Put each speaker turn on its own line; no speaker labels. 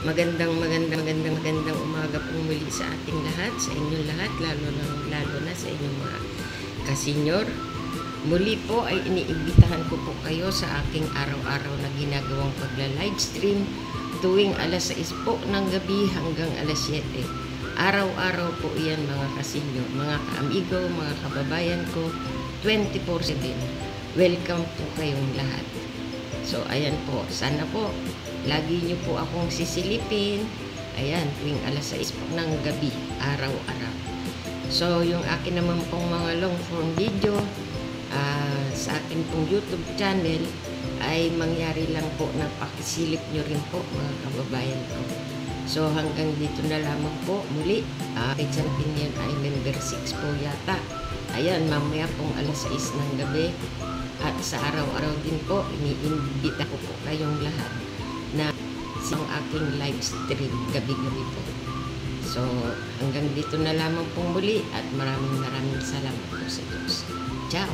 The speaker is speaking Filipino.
Magandang umaga po muli sa ating lahat, sa inyong lahat, lalo na sa inyong mga kasenyor. Muli po ay iniimbitahan ko po kayo sa aking araw-araw na ginagawang pagla-livestream tuwing alas 6 po ng gabi hanggang alas 7. Araw-araw po iyan mga kasenyor, mga kaamigo, mga kababayan ko, 24/7. Welcome po kayong lahat. So ayan po, sana po lagi niyo po akong sisilipin. Ayan, tuwing alas 6 po ng gabi, araw-araw. So yung akin naman pong mga long form video sa akin pong YouTube channel ay mangyari lang po na pakisilip nyo rin po mga kababayan ko. So hanggang dito na lamang po muli. Quezon Pinion Island number 6 po yata. Ayan, mamaya pong alas 6 ng gabi. At sa araw-araw din po, iniimbita ko po kayong lahat na sa aking live stream gabi-gabi po. So, hanggang dito na lamang pong muli at maraming salamat po sa Diyos. Ciao!